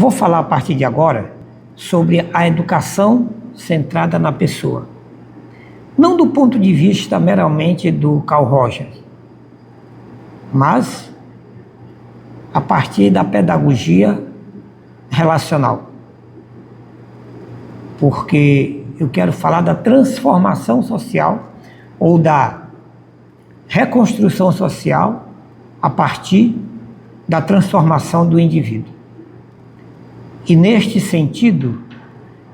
vou falar a partir de agora sobre a educação centrada na pessoa. Não do ponto de vista meramente do Carl Rogers, mas a partir da pedagogia relacional. Porque eu quero falar da transformação social ou da reconstrução social a partir da transformação do indivíduo. E neste sentido,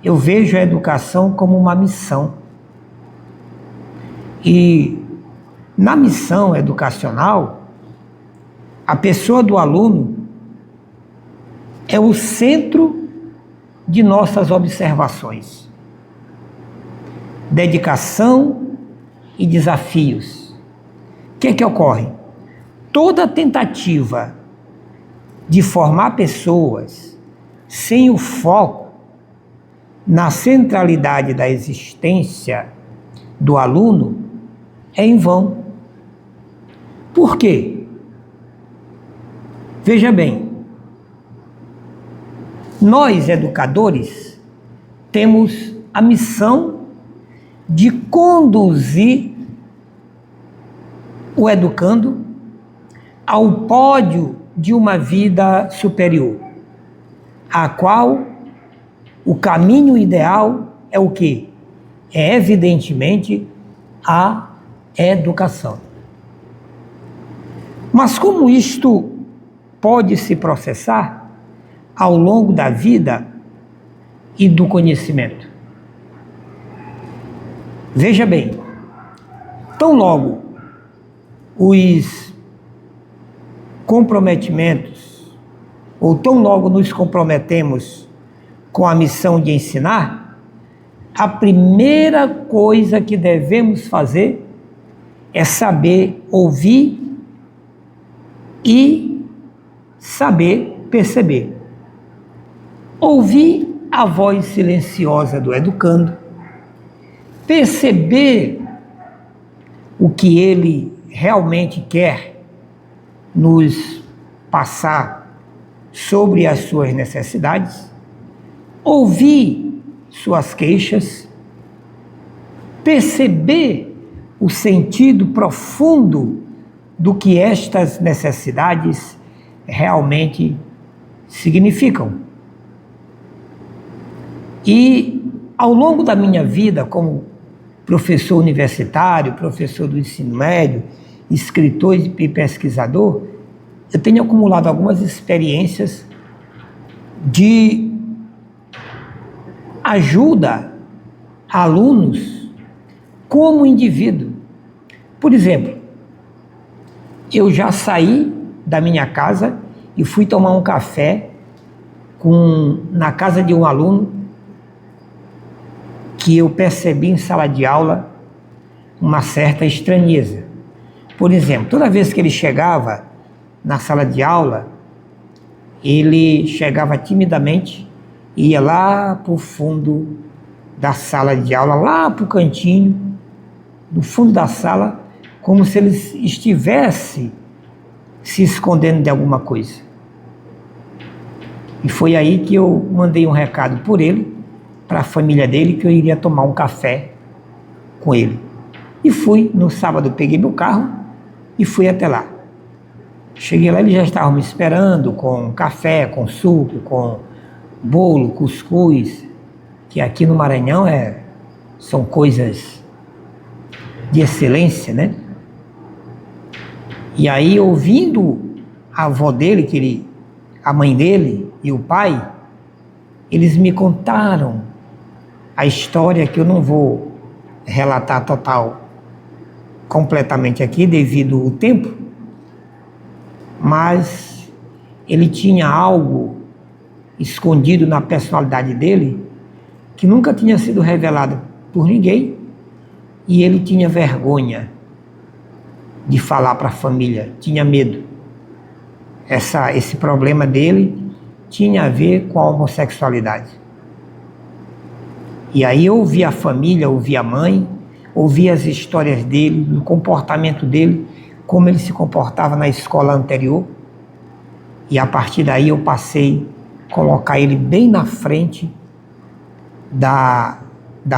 eu vejo a educação como uma missão. E na missão educacional, a pessoa do aluno é o centro de nossas observações. Dedicação e desafios. O que ocorre? Toda tentativa de formar pessoas sem o foco na centralidade da existência do aluno é em vão. Por quê? Veja bem, nós educadores temos a missão de conduzir o educando ao pódio de uma vida superior, a qual o caminho ideal é o quê? É evidentemente a educação. Mas como isto pode se processar ao longo da vida e do conhecimento? Veja bem, tão logo os comprometimentos, ou tão logo nos comprometemos com a missão de ensinar, a primeira coisa que devemos fazer é saber ouvir e saber perceber. Ouvir a voz silenciosa do educando, perceber o que ele realmente quer nos passar sobre as suas necessidades, ouvir suas queixas, perceber o sentido profundo do que estas necessidades realmente significam. E ao longo da minha vida como professor universitário, professor do ensino médio, escritor e pesquisador, eu tenho acumulado algumas experiências de ajuda a alunos como indivíduo. Por exemplo, eu já saí da minha casa e fui tomar um café na casa de um aluno que eu percebi em sala de aula uma certa estranheza. Por exemplo, toda vez que ele chegava na sala de aula, ele chegava timidamente e ia lá para o fundo da sala de aula, lá para o cantinho, no fundo da sala, como se ele estivesse se escondendo de alguma coisa. E foi aí que eu mandei um recado por ele, para a família dele, que eu iria tomar um café com ele. E fui, no sábado, peguei meu carro e fui até lá. Cheguei lá, eles já estavam me esperando com café, com suco, com bolo, cuscuz, que aqui no Maranhão são coisas de excelência, né? E aí, ouvindo a avó dele, a mãe dele e o pai, eles me contaram a história que eu não vou relatar completamente aqui devido ao tempo, mas ele tinha algo escondido na personalidade dele que nunca tinha sido revelado por ninguém e ele tinha vergonha de falar para a família, tinha medo. Esse problema dele tinha a ver com a homossexualidade. E aí eu ouvi a família, ouvi a mãe, ouvi as histórias dele, do comportamento dele, como ele se comportava na escola anterior. E a partir daí eu passei colocar ele bem na frente da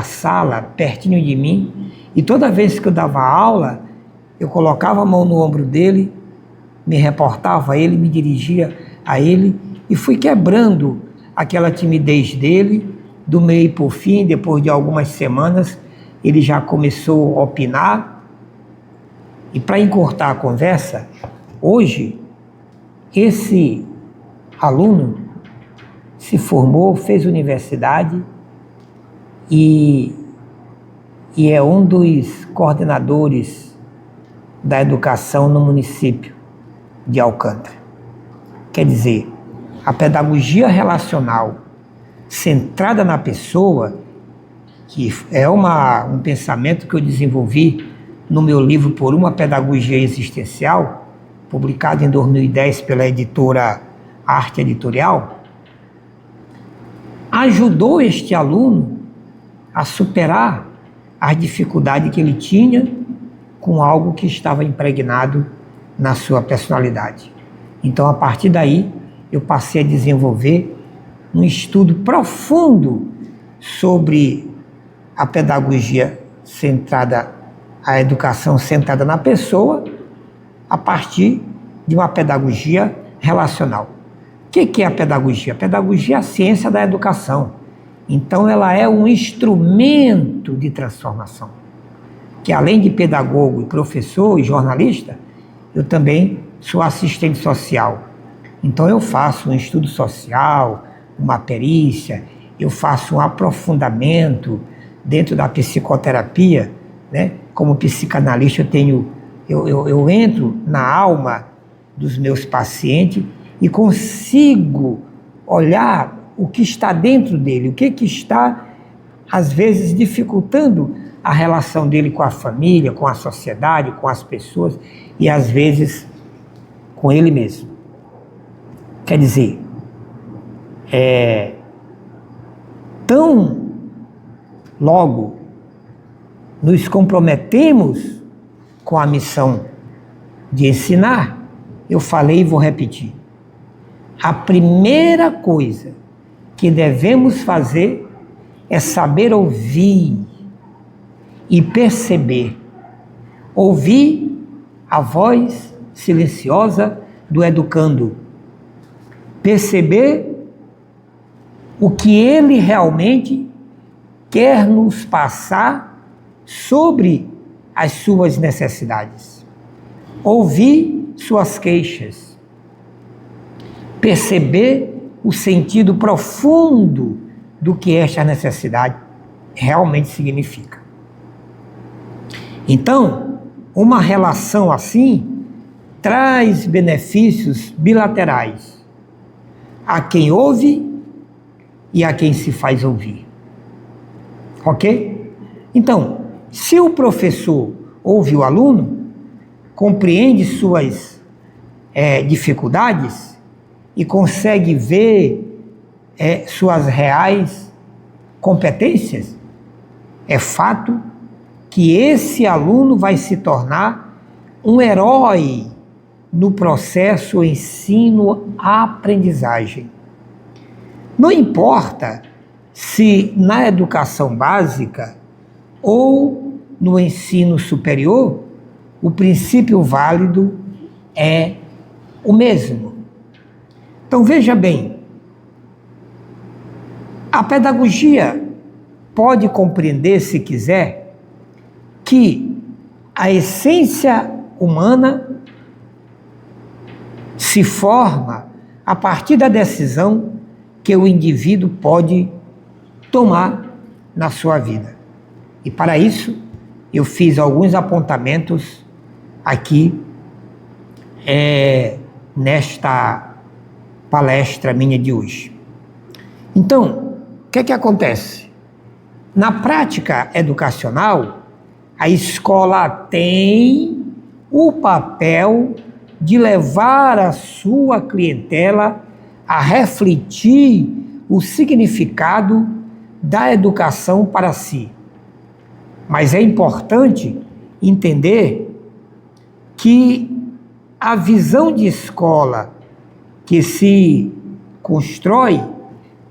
sala, pertinho de mim, e toda vez que eu dava aula, eu colocava a mão no ombro dele, me reportava a ele, me dirigia a ele, e fui quebrando aquela timidez dele, do meio para o fim. Depois de algumas semanas, ele já começou a opinar. E para encurtar a conversa, hoje, esse aluno se formou, fez universidade e é um dos coordenadores da educação no município de Alcântara. Quer dizer, a pedagogia relacional centrada na pessoa, que é um pensamento que eu desenvolvi no meu livro Por uma Pedagogia Existencial, publicado em 2010 pela editora Arte Editorial, ajudou este aluno a superar as dificuldades que ele tinha com algo que estava impregnado na sua personalidade. Então, a partir daí, eu passei a desenvolver um estudo profundo sobre a pedagogia centrada, a educação centrada na pessoa, a partir de uma pedagogia relacional. O que é a pedagogia? A pedagogia é a ciência da educação. Então, ela é um instrumento de transformação. Que além de pedagogo, professor e jornalista, eu também sou assistente social. Então, eu faço um estudo social, uma perícia, eu faço um aprofundamento dentro da psicoterapia, né? Como psicanalista, eu entro na alma dos meus pacientes e consigo olhar o que está dentro dele, o que está, às vezes, dificultando a relação dele com a família, com a sociedade, com as pessoas e, às vezes, com ele mesmo. Quer dizer, tão logo nos comprometemos com a missão de ensinar, eu falei e vou repetir. A primeira coisa que devemos fazer é saber ouvir e perceber. Ouvir a voz silenciosa do educando. Perceber o que ele realmente quer nos passar sobre as suas necessidades. Ouvir suas queixas. Perceber o sentido profundo do que esta necessidade realmente significa. Então, uma relação assim traz benefícios bilaterais a quem ouve e a quem se faz ouvir. Ok? Então, se o professor ouve o aluno, compreende suas dificuldades e consegue ver suas reais competências, é fato que esse aluno vai se tornar um herói no processo ensino-aprendizagem. Não importa se na educação básica ou no ensino superior, o princípio válido é o mesmo. Então veja bem, a pedagogia pode compreender, se quiser, que a essência humana se forma a partir da decisão que o indivíduo pode tomar na sua vida. E para isso, eu fiz alguns apontamentos aqui nesta palestra minha de hoje. Então, o que acontece? Na prática educacional, a escola tem o papel de levar a sua clientela a refletir o significado da educação para si. Mas é importante entender que a visão de escola que se constrói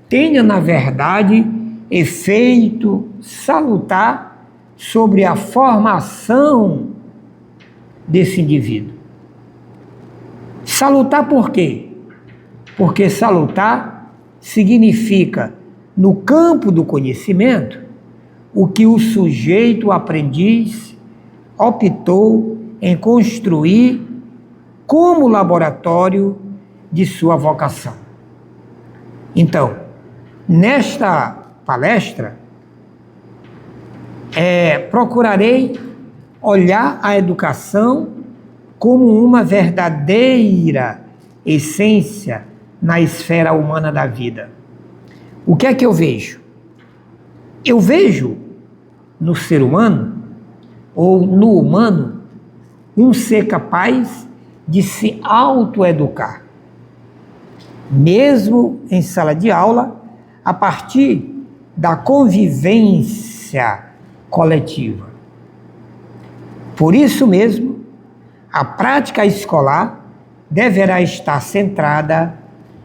tenha, na verdade, efeito salutar sobre a formação desse indivíduo. Salutar por quê? Porque salutar significa, no campo do conhecimento, o que o sujeito, o aprendiz, optou em construir como laboratório de sua vocação. Então, nesta palestra, procurarei olhar a educação como uma verdadeira essência na esfera humana da vida. O que é que eu vejo? Eu vejo no ser humano, ou no humano, um ser capaz de se autoeducar, mesmo em sala de aula, a partir da convivência coletiva. Por isso mesmo, a prática escolar deverá estar centrada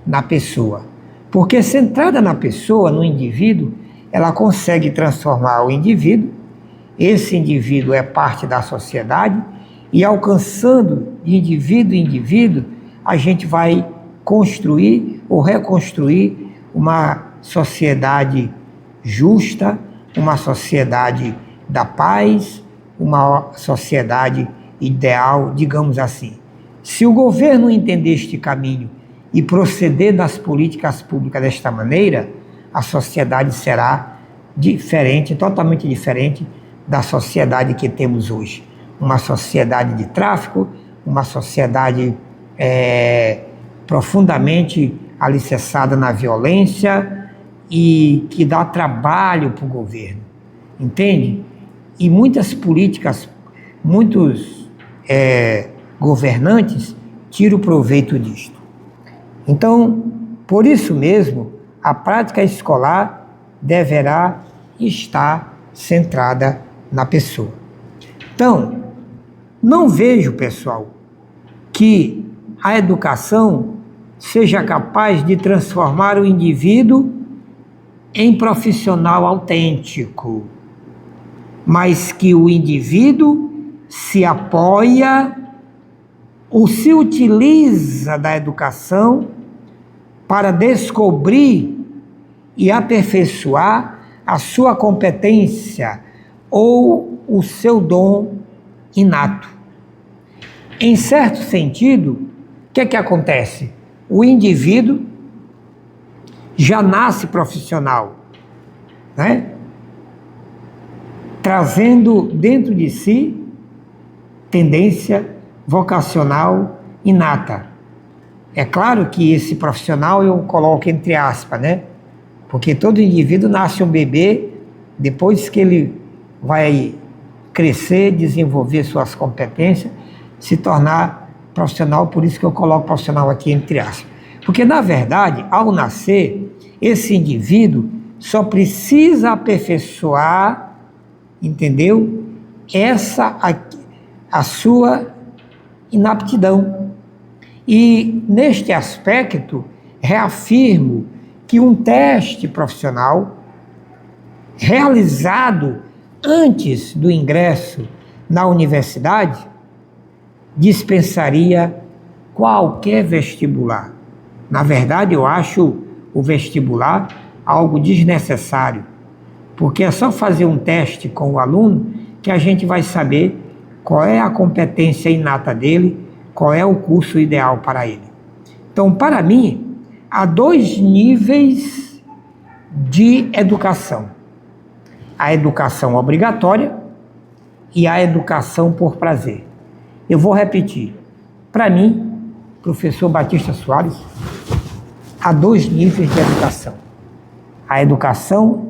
na pessoa, porque centrada na pessoa, no indivíduo, ela consegue transformar o indivíduo, esse indivíduo é parte da sociedade, e alcançando de indivíduo em indivíduo, a gente vai construir ou reconstruir uma sociedade justa, uma sociedade da paz, uma sociedade ideal, digamos assim. Se o governo entender este caminho e proceder das políticas públicas desta maneira, a sociedade será diferente, totalmente diferente da sociedade que temos hoje. Uma sociedade de tráfico, uma sociedade profundamente alicerçada na violência e que dá trabalho para o governo, entende? E muitas políticas, muitos governantes tiram proveito disto. Então, por isso mesmo, a prática escolar deverá estar centrada na pessoa. Então, não vejo, pessoal, que a educação seja capaz de transformar o indivíduo em profissional autêntico, mas que o indivíduo se apoia ou se utiliza da educação para descobrir e aperfeiçoar a sua competência ou o seu dom inato. Em certo sentido, o que é que acontece? O indivíduo já nasce profissional, né? Trazendo dentro de si tendência vocacional inata. É claro que esse profissional eu coloco entre aspas, né? Porque todo indivíduo nasce um bebê, depois que ele vai crescer, desenvolver suas competências, se tornar profissional, por isso que eu coloco profissional aqui entre aspas. Porque, na verdade, ao nascer, esse indivíduo só precisa aperfeiçoar, entendeu? A sua inaptidão. E, neste aspecto, reafirmo que um teste profissional realizado antes do ingresso na universidade dispensaria qualquer vestibular. Na verdade, eu acho o vestibular algo desnecessário, porque é só fazer um teste com o aluno que a gente vai saber qual é a competência inata dele, qual é o curso ideal para ele. Então, para mim, há dois níveis de educação: a educação obrigatória e a educação por prazer. Eu vou repetir. Para mim, professor Batista Soares, há dois níveis de educação: a educação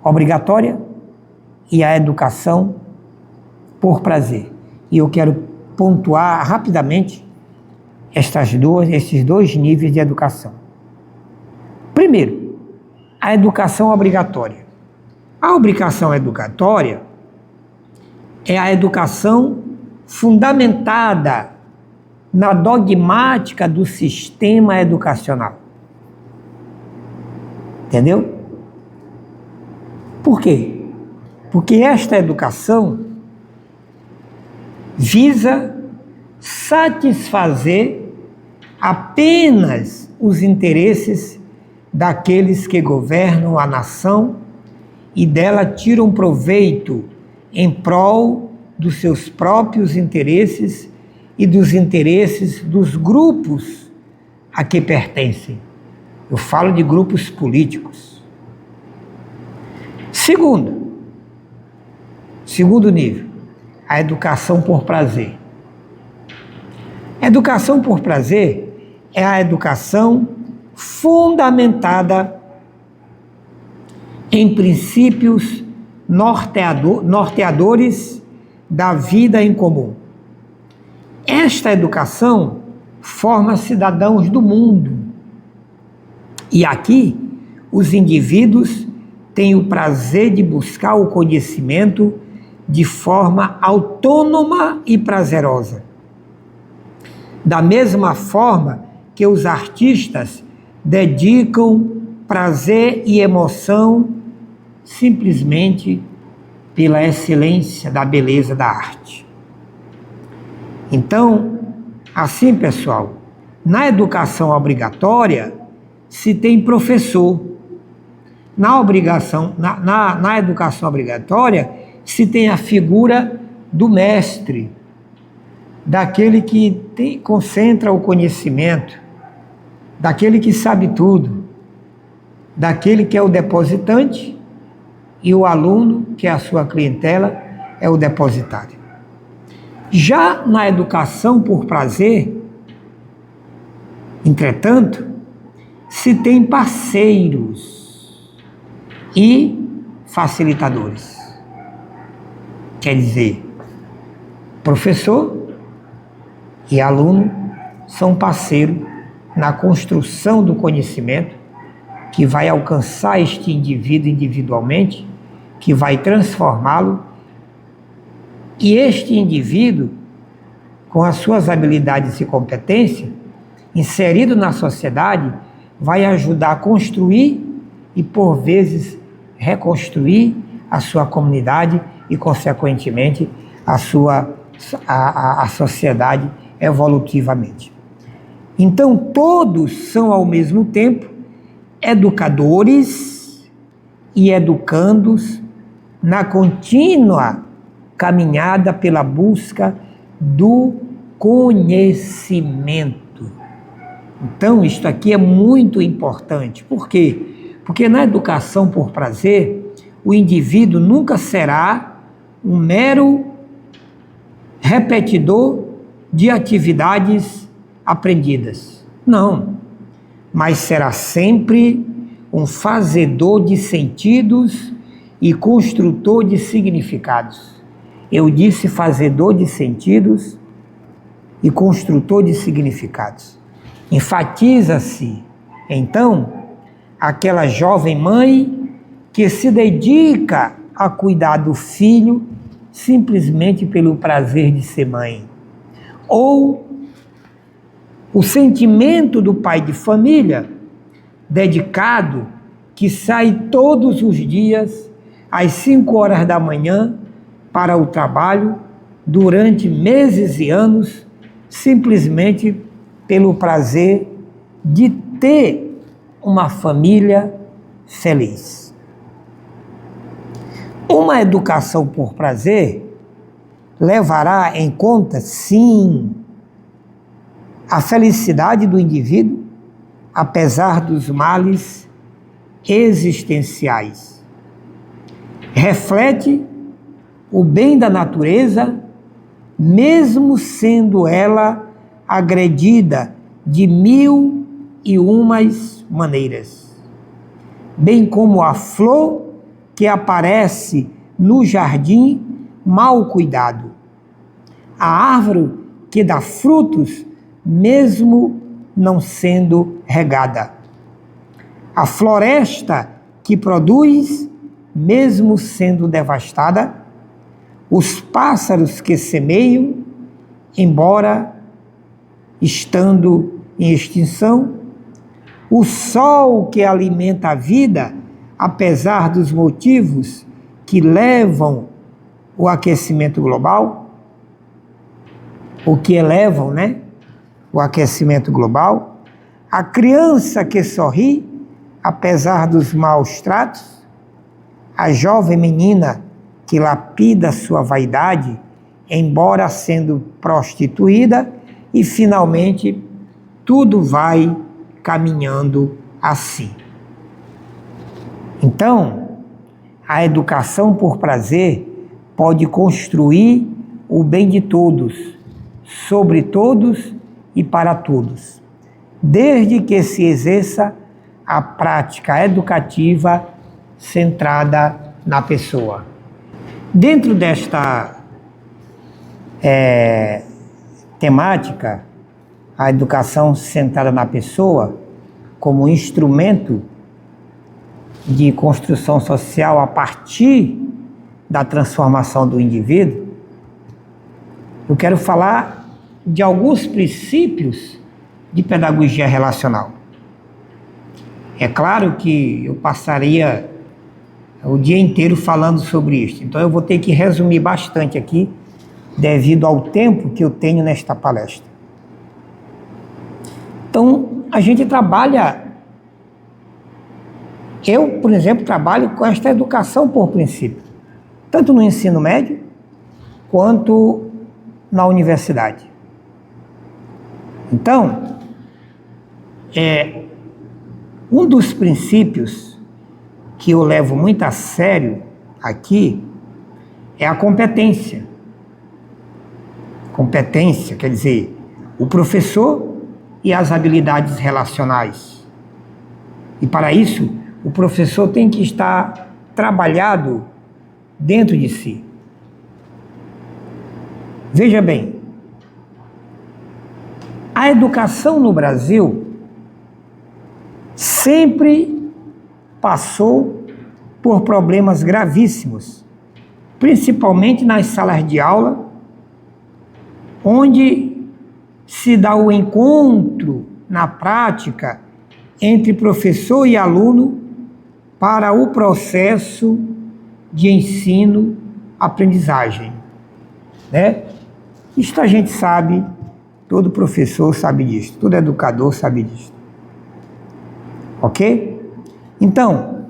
obrigatória e a educação por prazer. E eu quero pontuar rapidamente esses dois níveis de educação. Primeiro, a educação obrigatória. A obrigação educatória é a educação fundamentada na dogmática do sistema educacional. Entendeu? Por quê? Porque esta educação visa satisfazer apenas os interesses daqueles que governam a nação e dela tiram proveito em prol dos seus próprios interesses e dos interesses dos grupos a que pertencem. Eu falo de grupos políticos. Segundo nível, a educação por prazer. A educação por prazer é a educação fundamentada em princípios norteadores da vida em comum. Esta educação forma cidadãos do mundo. E aqui, os indivíduos têm o prazer de buscar o conhecimento de forma autônoma e prazerosa. Da mesma forma que os artistas dedicam prazer e emoção simplesmente pela excelência da beleza da arte. Então, assim, pessoal, na educação obrigatória se tem professor. Na educação obrigatória se tem a figura do mestre, daquele que concentra o conhecimento, daquele que sabe tudo, daquele que é o depositante, e o aluno, que é a sua clientela, é o depositário. Já na educação por prazer, entretanto, se tem parceiros e facilitadores. Quer dizer, professor e aluno são parceiros na construção do conhecimento que vai alcançar este indivíduo individualmente, que vai transformá-lo, e este indivíduo, com as suas habilidades e competências, inserido na sociedade, vai ajudar a construir e, por vezes, reconstruir a sua comunidade e, consequentemente, a sociedade evolutivamente. Então, todos são, ao mesmo tempo, educadores e educandos na contínua caminhada pela busca do conhecimento. Então, isto aqui é muito importante. Por quê? Porque na educação por prazer, o indivíduo nunca será um mero repetidor de atividades aprendidas. Não. Mas será sempre um fazedor de sentidos e construtor de significados. Eu disse fazedor de sentidos e construtor de significados. Enfatiza-se, então, aquela jovem mãe que se dedica a cuidar do filho simplesmente pelo prazer de ser mãe. Ou o sentimento do pai de família dedicado que sai todos os dias às 5 horas da manhã para o trabalho durante meses e anos simplesmente pelo prazer de ter uma família feliz. Uma educação por prazer levará em conta, sim, a felicidade do indivíduo, apesar dos males existenciais. Reflete o bem da natureza, mesmo sendo ela agredida de 1001 maneiras. Bem como a flor que aparece no jardim mal cuidado. A árvore que dá frutos mesmo não sendo regada. A floresta que produz, mesmo sendo devastada. Os pássaros que semeiam, embora estando em extinção. o sol que alimenta a vida, apesar dos motivos que levam o aquecimento global, o que elevam, né, o aquecimento global, a criança que sorri, apesar dos maus tratos, a jovem menina que lapida sua vaidade, embora sendo prostituída, e finalmente tudo vai caminhando assim. Então, a educação por prazer pode construir o bem de todos, sobre todos e para todos, desde que se exerça a prática educativa centrada na pessoa. Dentro desta temática, a educação centrada na pessoa, como instrumento de construção social a partir da transformação do indivíduo, eu quero falar de alguns princípios de pedagogia relacional. É claro que eu passaria o dia inteiro falando sobre isso, então eu vou ter que resumir bastante aqui, devido ao tempo que eu tenho nesta palestra. Então, a gente trabalha, eu, por exemplo, trabalho com esta educação por princípio, tanto no ensino médio, quanto na universidade. Então, um dos princípios que eu levo muito a sério aqui é a competência. Competência quer dizer o professor e as habilidades relacionais. E para isso, o professor tem que estar trabalhado dentro de si. Veja bem, a educação no Brasil sempre passou por problemas gravíssimos, principalmente nas salas de aula, onde se dá o encontro na prática entre professor e aluno para o processo de ensino-aprendizagem, né? Isto a gente sabe, todo professor sabe disso, todo educador sabe disso. Ok? Então,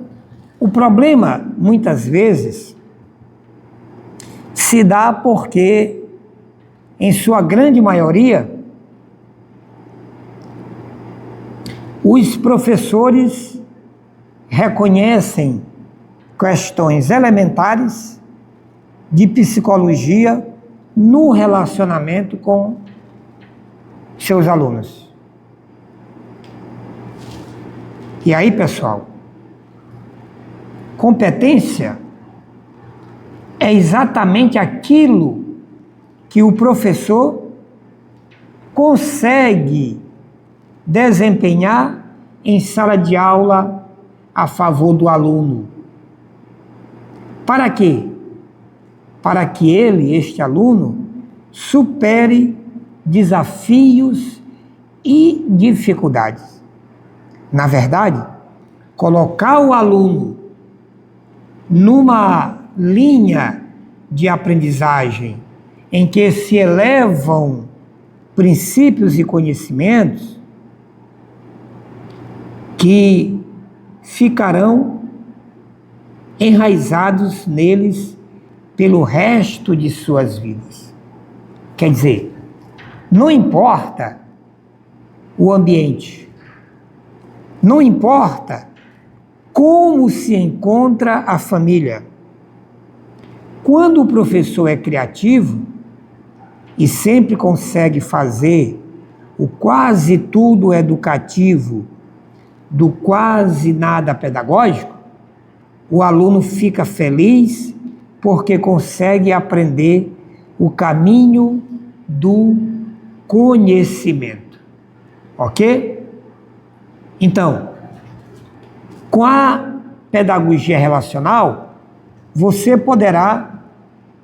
o problema, muitas vezes, se dá porque, em sua grande maioria, os professores reconhecem questões elementares de psicologia no relacionamento com seus alunos. E aí, pessoal, competência é exatamente aquilo que o professor consegue desempenhar em sala de aula a favor do aluno. Para quê? Para que ele, este aluno, supere desafios e dificuldades. Na verdade, colocar o aluno numa linha de aprendizagem em que se elevam princípios e conhecimentos que ficarão enraizados neles pelo resto de suas vidas. Quer dizer, não importa o ambiente, não importa como se encontra a família. Quando o professor é criativo e sempre consegue fazer o quase tudo educativo do quase nada pedagógico, o aluno fica feliz porque consegue aprender o caminho do conhecimento. Ok? Então, com a pedagogia relacional, você poderá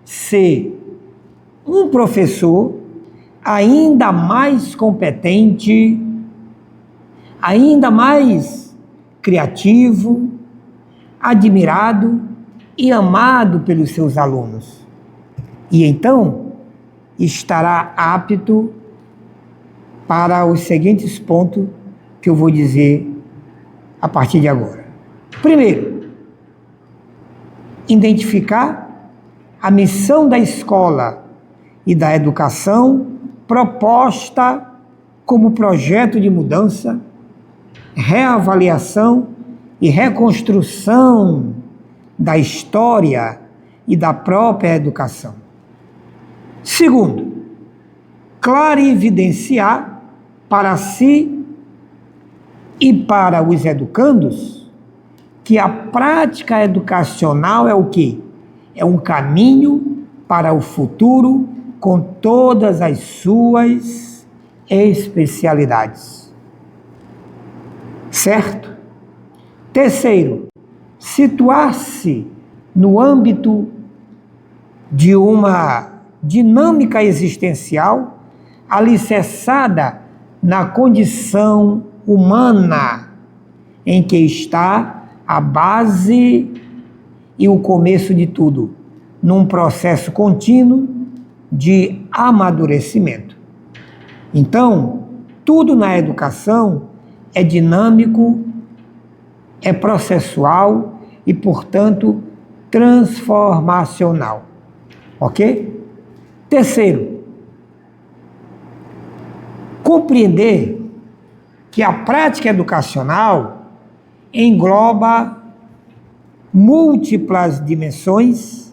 ser um professor ainda mais competente, ainda mais criativo, admirado e amado pelos seus alunos. E então estará apto para os seguintes pontos que eu vou dizer a partir de agora. Primeiro, identificar a missão da escola e da educação proposta como projeto de mudança, reavaliação e reconstrução da história e da própria educação. Segundo, clarividenciar para si e para os educandos que a prática educacional é o quê? É um caminho para o futuro com todas as suas especialidades. Certo? Terceiro, situar-se no âmbito de uma dinâmica existencial alicerçada na condição humana em que está a base e o começo de tudo, num processo contínuo de amadurecimento. Então, tudo na educação é dinâmico, é processual e, portanto, transformacional. Ok? Terceiro, compreender que a prática educacional engloba múltiplas dimensões,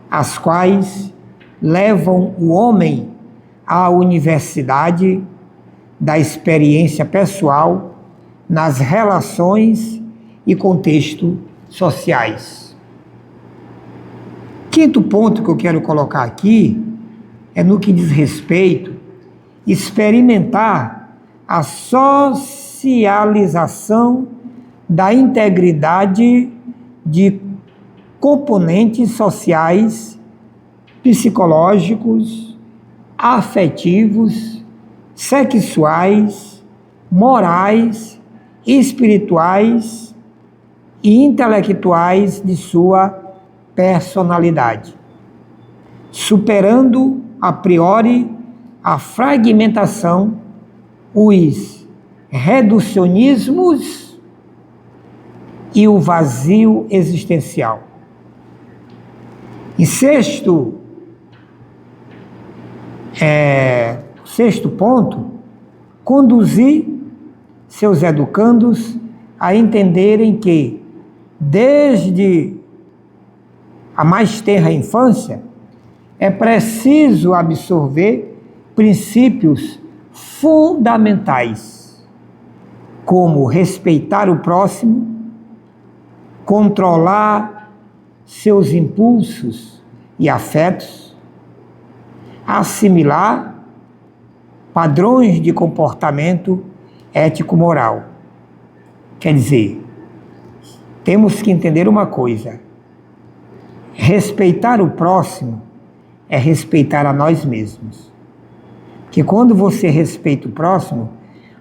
as quais levam o homem à universidade da experiência pessoal nas relações e contextos sociais. Quinto ponto que eu quero colocar aqui é no que diz respeito a experimentar a socialização da integridade de componentes sociais, psicológicos, afetivos, sexuais, morais, espirituais e intelectuais de sua personalidade, superando a priori a fragmentação, os reducionismos e o vazio existencial. E sexto ponto, conduzir seus educandos a entenderem que, desde a mais tenra infância, é preciso absorver princípios fundamentais, como respeitar o próximo, controlar seus impulsos e afetos, assimilar padrões de comportamento ético-moral. Quer dizer, temos que entender uma coisa: respeitar o próximo é respeitar a nós mesmos. Que quando você respeita o próximo,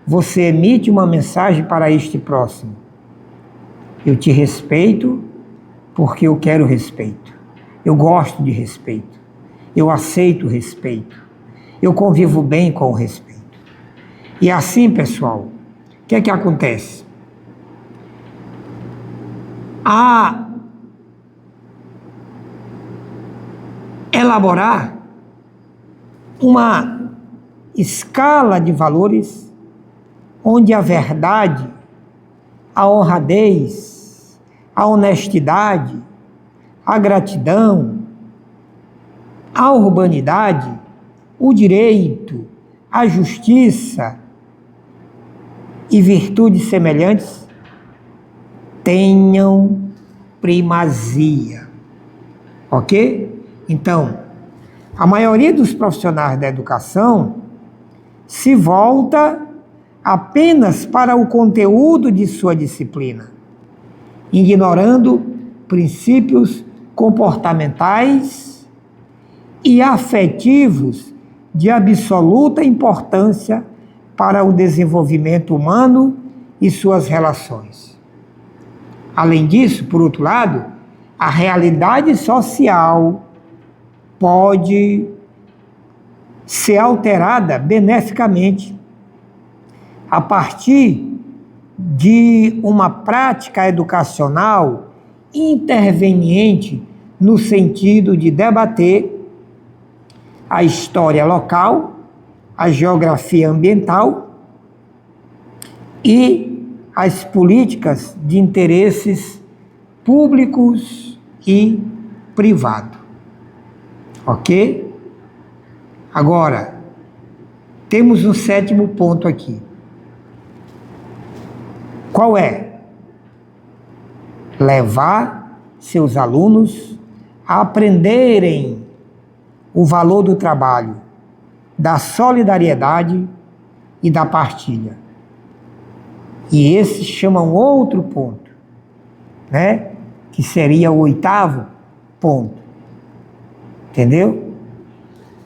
você emite uma mensagem para este próximo: eu te respeito porque eu quero respeito, eu gosto de respeito, eu aceito respeito, eu convivo bem com o respeito. E assim, pessoal, o que é que acontece? A elaborar uma escala de valores onde a verdade, a honradez, a honestidade, a gratidão, a urbanidade, o direito, a justiça e virtudes semelhantes tenham primazia. Ok? Então, a maioria dos profissionais da educação se volta apenas para o conteúdo de sua disciplina, ignorando princípios comportamentais e afetivos de absoluta importância para o desenvolvimento humano e suas relações. Além disso, por outro lado, a realidade social pode ser alterada beneficamente a partir de uma prática educacional interveniente no sentido de debater a história local, a geografia ambiental e as políticas de interesses públicos e privados. Ok? Agora, temos um 7º ponto aqui. Qual é? Levar seus alunos a aprenderem o valor do trabalho, da solidariedade e da partilha. E esse chama um outro ponto, né? Que seria o 8º ponto. Entendeu?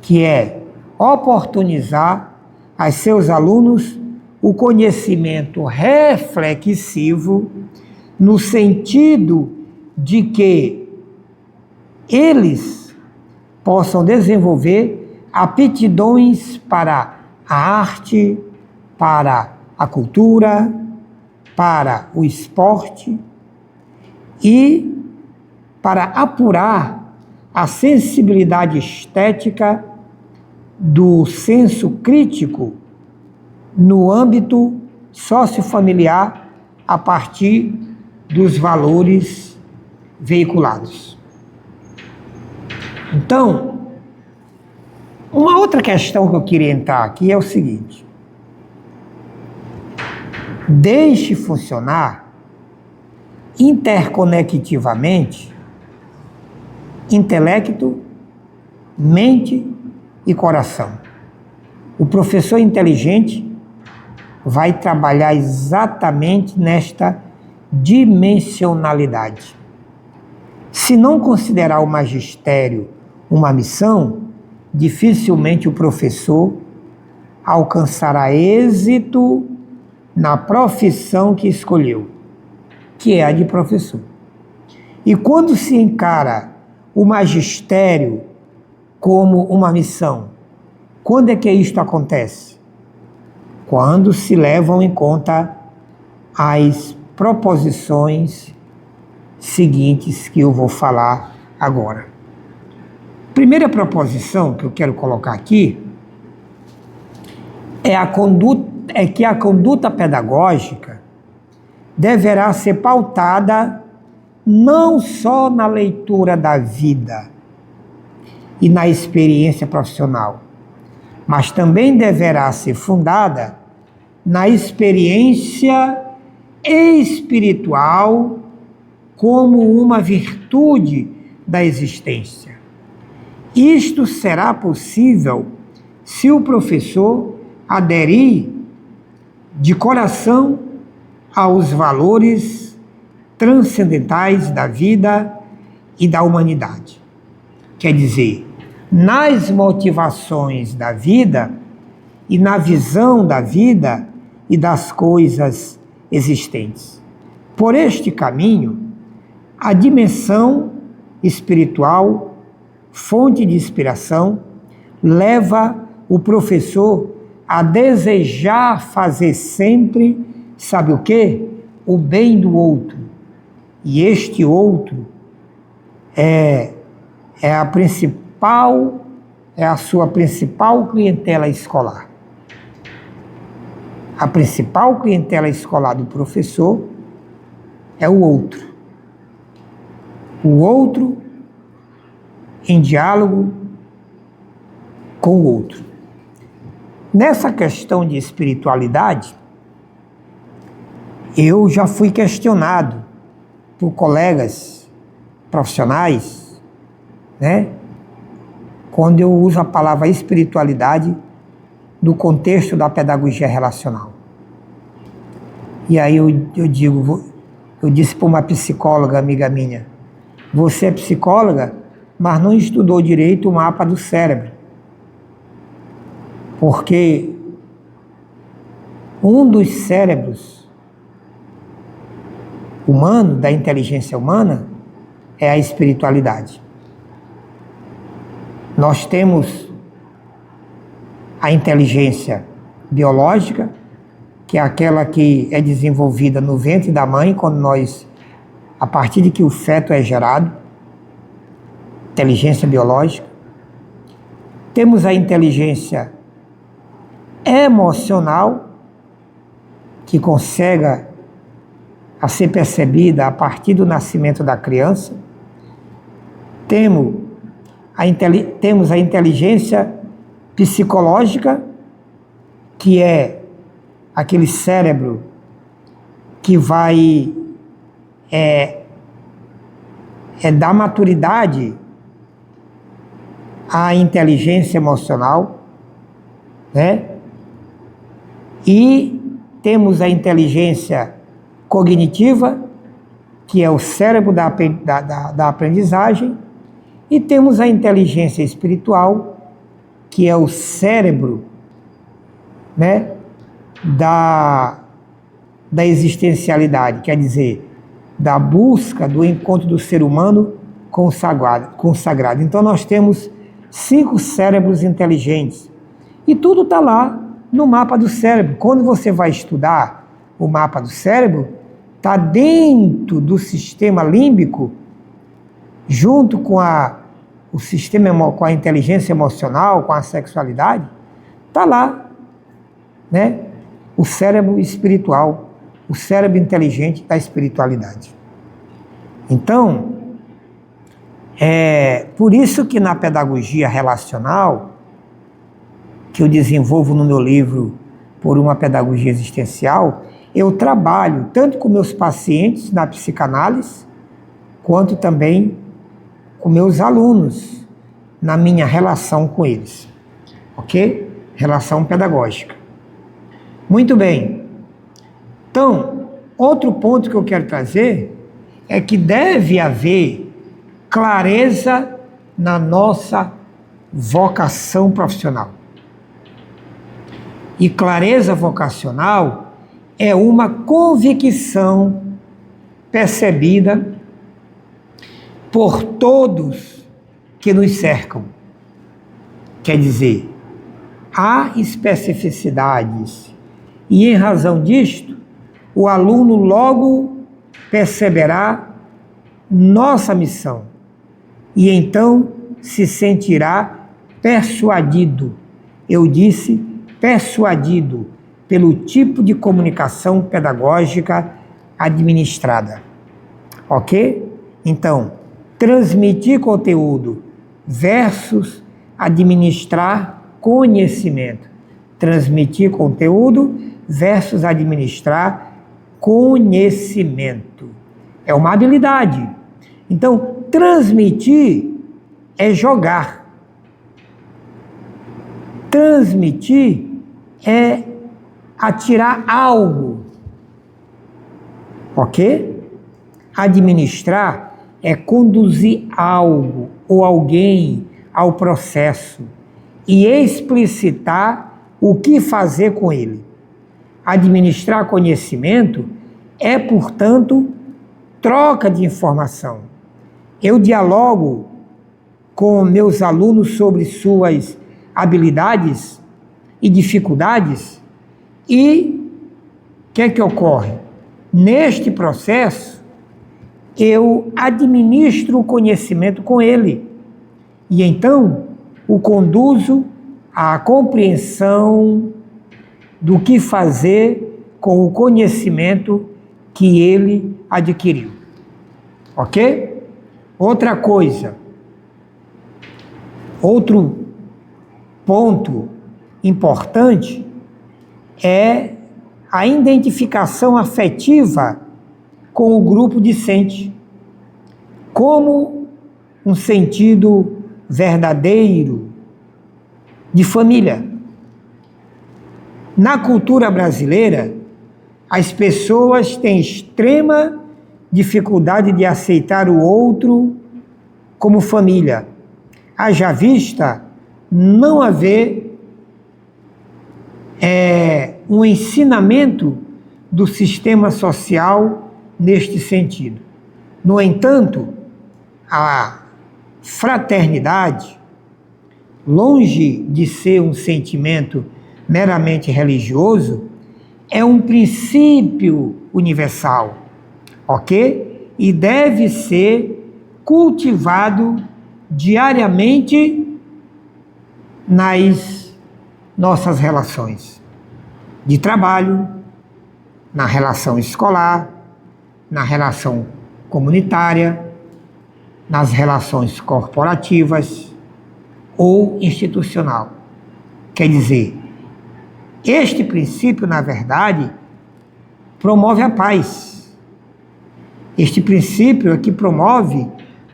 Que é oportunizar a seus alunos o conhecimento reflexivo no sentido de que eles possam desenvolver aptidões para a arte, para a cultura, para o esporte e para apurar a sensibilidade estética do senso crítico no âmbito sociofamiliar a partir dos valores veiculados. Então, uma outra questão que eu queria entrar aqui é o seguinte: deixe funcionar interconectivamente intelecto, mente e coração. O professor inteligente vai trabalhar exatamente nesta dimensionalidade. Se não considerar o magistério uma missão, dificilmente o professor alcançará êxito na profissão que escolheu, que é a de professor. E quando se encara o magistério como uma missão, quando é que isto acontece? Quando se levam em conta as proposições seguintes que eu vou falar agora. Primeira proposição que eu quero colocar aqui é que a conduta pedagógica deverá ser pautada não só na leitura da vida e na experiência profissional, mas também deverá ser fundada na experiência espiritual como uma virtude da existência. Isto será possível se o professor aderir de coração aos valores transcendentais da vida e da humanidade. Quer dizer, nas motivações da vida e na visão da vida e das coisas existentes. Por este caminho, a dimensão espiritual, fonte de inspiração, leva o professor a desejar fazer sempre, sabe o quê? O bem do outro. E este outro é a sua principal clientela escolar. A principal clientela escolar do professor é o outro. O outro em diálogo com o outro. Nessa questão de espiritualidade, eu já fui questionado por colegas profissionais, né? Quando eu uso a palavra espiritualidade no contexto da pedagogia relacional. E aí eu disse para uma psicóloga amiga minha: você é psicóloga, mas não estudou direito o mapa do cérebro. Porque Um dos cérebros humano, da inteligência humana, é a espiritualidade. Nós temos a inteligência biológica, que é aquela que é desenvolvida no ventre da mãe, a partir de que o feto é gerado, inteligência biológica. Temos a inteligência emocional, que consegue a ser percebida a partir do nascimento da criança. Temos a inteligência psicológica, que é aquele cérebro que vai dar maturidade à inteligência emocional, né? E temos a inteligência cognitiva, que é o cérebro da aprendizagem, e temos a inteligência espiritual, que é o cérebro, né, da existencialidade, quer dizer, da busca do encontro do ser humano com o sagrado. Então nós temos 5 cérebros inteligentes, e tudo está lá no mapa do cérebro. Quando você vai estudar o mapa do cérebro, está dentro do sistema límbico, junto com com a inteligência emocional, com a sexualidade, está lá, né? O cérebro espiritual, o cérebro inteligente da espiritualidade. Então, por isso que na pedagogia relacional, que eu desenvolvo no meu livro Por uma Pedagogia Existencial, eu trabalho tanto com meus pacientes na psicanálise, quanto também com meus alunos na minha relação com eles. Ok? Relação pedagógica. Muito bem. Então, outro ponto que eu quero trazer é que deve haver clareza na nossa vocação profissional. E clareza vocacional é uma convicção percebida por todos que nos cercam. Quer dizer, há especificidades e, em razão disto, o aluno logo perceberá nossa missão e então se sentirá persuadido. Eu disse persuadido pelo tipo de comunicação pedagógica administrada. Ok? Então, transmitir conteúdo versus administrar conhecimento. Transmitir conteúdo versus administrar conhecimento. É uma habilidade. Então, transmitir é jogar. Transmitir é atirar algo. Ok? Administrar é conduzir algo ou alguém ao processo e explicitar o que fazer com ele. Administrar conhecimento é, portanto, troca de informação. Eu dialogo com meus alunos sobre suas habilidades e dificuldades e o que é que ocorre? Neste processo, eu administro o conhecimento com ele e então o conduzo à compreensão do que fazer com o conhecimento que ele adquiriu. Ok? Outra coisa, outro ponto importante é a identificação afetiva com o grupo discente, como um sentido verdadeiro de família. Na cultura brasileira, as pessoas têm extrema dificuldade de aceitar o outro como família. Haja vista não haver um ensinamento do sistema social neste sentido. No entanto, a fraternidade, longe de ser um sentimento meramente religioso, é um princípio universal, ok? E deve ser cultivado diariamente nas nossas relações de trabalho, na relação escolar, na relação comunitária, nas relações corporativas ou institucional. Quer dizer, este princípio, na verdade, promove a paz. Este princípio é que promove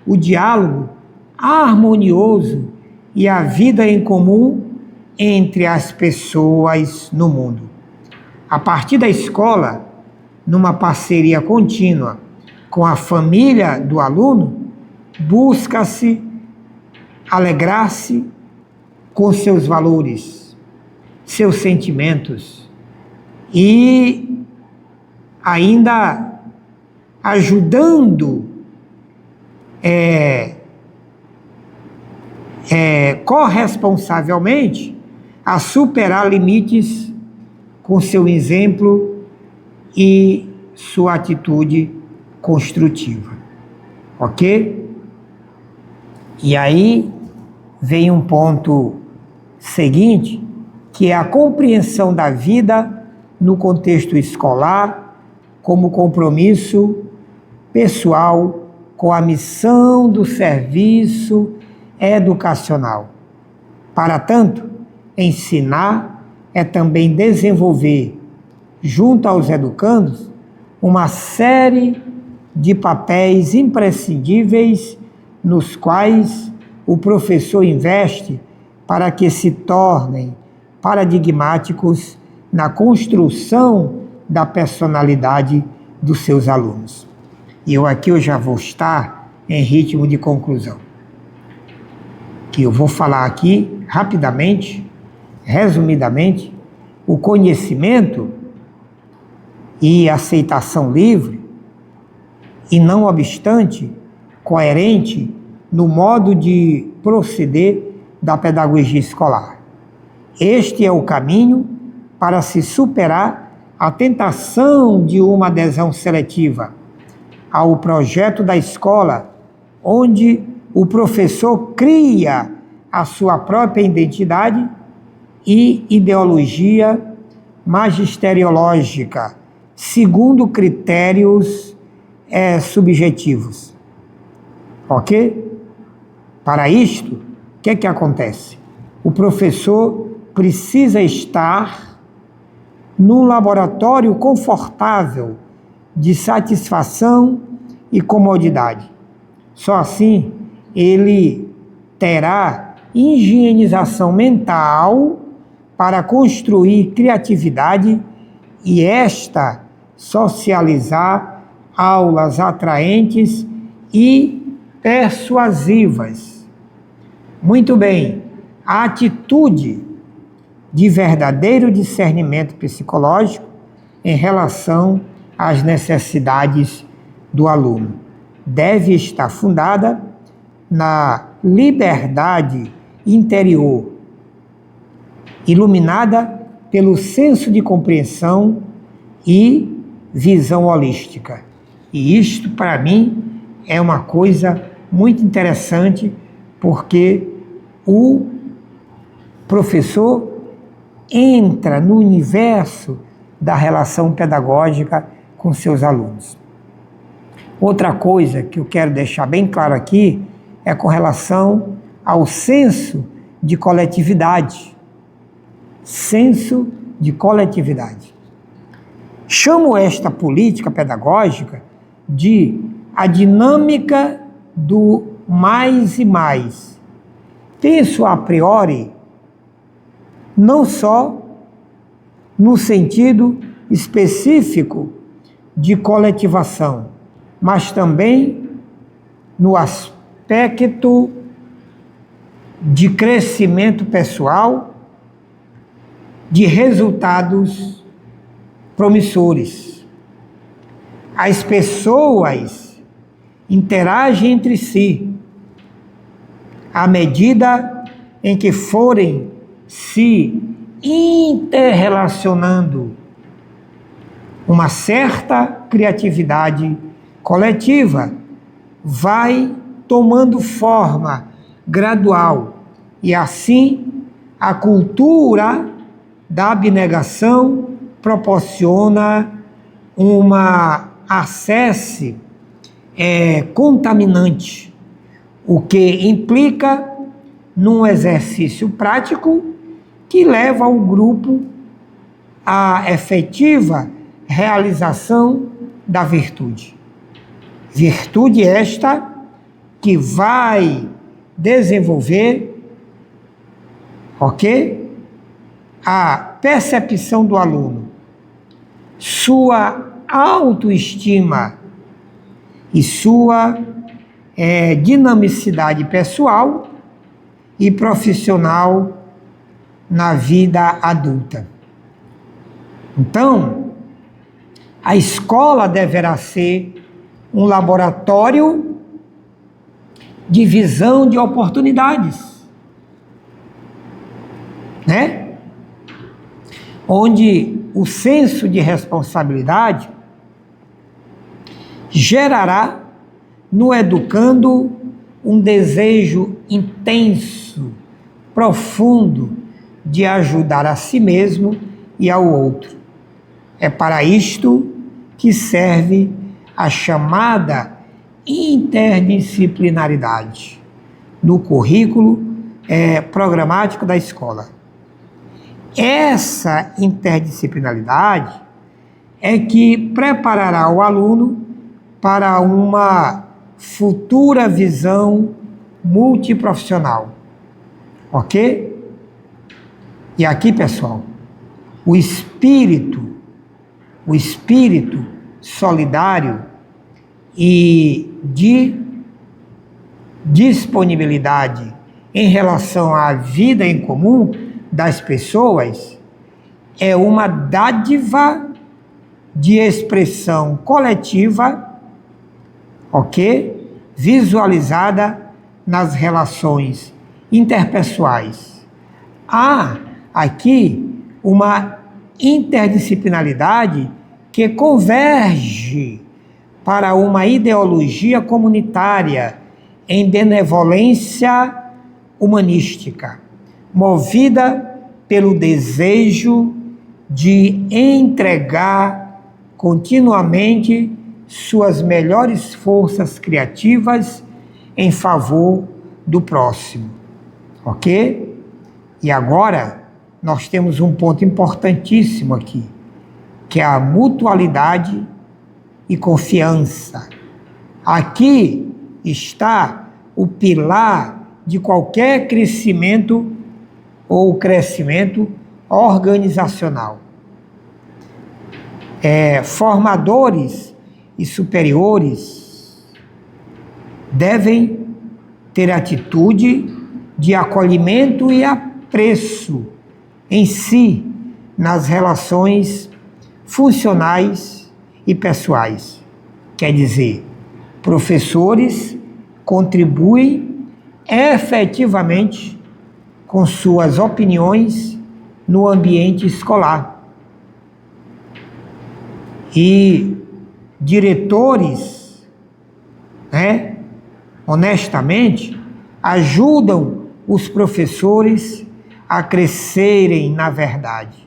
o diálogo harmonioso e a vida em comum entre as pessoas no mundo. A partir da escola, numa parceria contínua com a família do aluno, busca-se alegrar-se com seus valores, seus sentimentos e ainda ajudando corresponsavelmente a superar limites com seu exemplo e sua atitude construtiva. Ok? E aí vem um ponto seguinte, que é a compreensão da vida no contexto escolar como compromisso pessoal com a missão do serviço educacional. Para tanto, ensinar é também desenvolver, junto aos educandos, uma série de papéis imprescindíveis nos quais o professor investe para que se tornem paradigmáticos na construção da personalidade dos seus alunos. E eu já vou estar em ritmo de conclusão. Que eu vou falar aqui rapidamente, resumidamente, o conhecimento e aceitação livre, e não obstante, coerente no modo de proceder da pedagogia escolar. Este é o caminho para se superar a tentação de uma adesão seletiva ao projeto da escola, onde o professor cria a sua própria identidade e ideologia magisteriológica, segundo critérios subjetivos. Ok? Para isto, o que acontece? O professor precisa estar num laboratório confortável de satisfação e comodidade. Só assim ele terá higienização mental para construir criatividade e socializar aulas atraentes e persuasivas. Muito bem, a atitude de verdadeiro discernimento psicológico em relação às necessidades do aluno deve estar fundada na liberdade interior, iluminada pelo senso de compreensão e visão holística. E isto, para mim, é uma coisa muito interessante, porque o professor entra no universo da relação pedagógica com seus alunos. Outra coisa que eu quero deixar bem claro aqui é com relação ao senso de coletividade. Senso de coletividade. Chamo esta política pedagógica de a dinâmica do mais e mais. Penso a priori não só no sentido específico de coletivação, mas também no aspecto de crescimento pessoal, de resultados promissores. As pessoas interagem entre si à medida em que forem se interrelacionando. Uma certa criatividade coletiva vai tomando forma gradual e assim a cultura da abnegação proporciona uma acesse contaminante, o que implica num exercício prático que leva o grupo à efetiva realização da virtude. Virtude esta que vai desenvolver, a percepção do aluno, sua autoestima e sua dinamicidade pessoal e profissional na vida adulta. Então, a escola deverá ser um laboratório de visão de oportunidades, né? Onde o senso de responsabilidade gerará no educando um desejo intenso, profundo de ajudar a si mesmo e ao outro. É para isto que serve a chamada interdisciplinaridade no currículo programático da escola. Essa interdisciplinaridade é que preparará o aluno para uma futura visão multiprofissional. Ok? E aqui, pessoal, o espírito solidário e de disponibilidade em relação à vida em comum das pessoas é uma dádiva de expressão coletiva, visualizada nas relações interpessoais. Há aqui uma interdisciplinaridade que converge para uma ideologia comunitária em benevolência humanística, movida pelo desejo de entregar continuamente suas melhores forças criativas em favor do próximo. Ok? E agora nós temos um ponto importantíssimo aqui, que é a mutualidade e confiança. Aqui está o pilar de qualquer crescimento ou crescimento organizacional. Formadores e superiores devem ter atitude de acolhimento e apreço em si nas relações funcionais e pessoais. Quer dizer, professores contribuem efetivamente com suas opiniões no ambiente escolar. E diretores, honestamente, ajudam os professores a crescerem na verdade.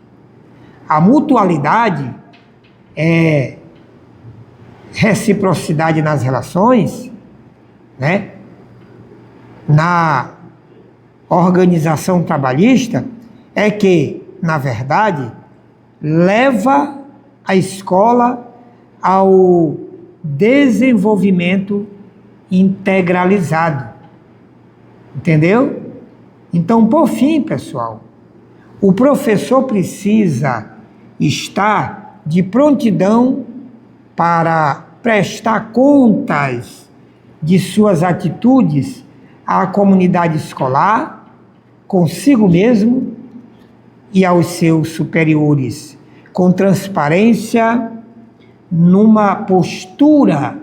A mutualidade reciprocidade nas relações, na organização trabalhista, é que, na verdade, leva a escola ao desenvolvimento integralizado. Entendeu? Então, por fim, pessoal, o professor precisa estar de prontidão para prestar contas de suas atitudes à comunidade escolar, consigo mesmo e aos seus superiores, com transparência, numa postura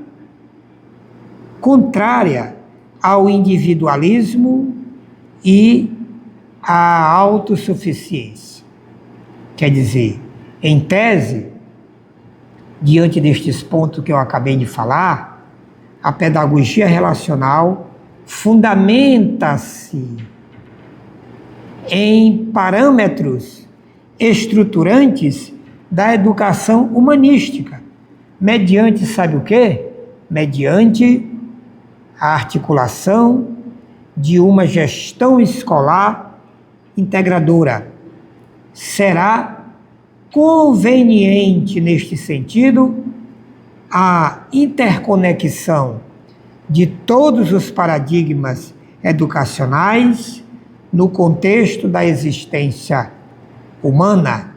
contrária ao individualismo e à autossuficiência. Quer dizer, em tese, diante destes pontos que eu acabei de falar, a pedagogia relacional fundamenta-se em parâmetros estruturantes da educação humanística, mediante, sabe o quê? Mediante a articulação de uma gestão escolar integradora. Será conveniente, neste sentido, a interconexão de todos os paradigmas educacionais no contexto da existência humana,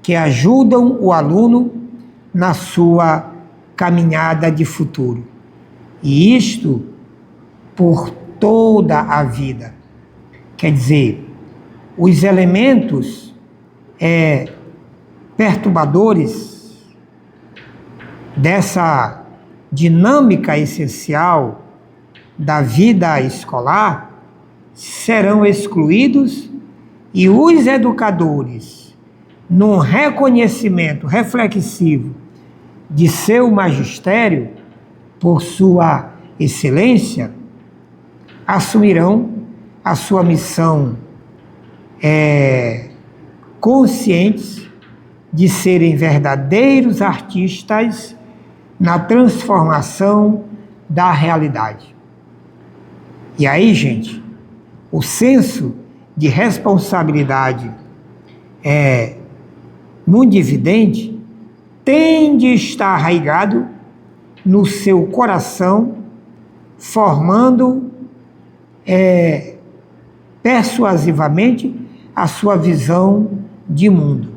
que ajudam o aluno na sua caminhada de futuro. E isto por toda a vida. Quer dizer, os elementos perturbadores dessa dinâmica essencial da vida escolar serão excluídos e os educadores, num reconhecimento reflexivo de seu magistério, por sua excelência, assumirão a sua missão conscientes de serem verdadeiros artistas na transformação da realidade. E aí, gente, o senso de responsabilidade mundividente tem de estar arraigado no seu coração, formando persuasivamente a sua visão de mundo.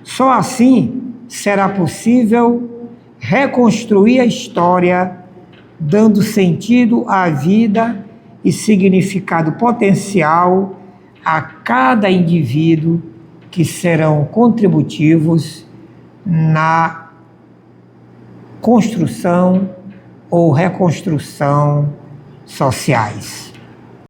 Só assim será possível reconstruir a história, dando sentido à vida e significado potencial a cada indivíduo, que serão contributivos na construção ou reconstrução sociais.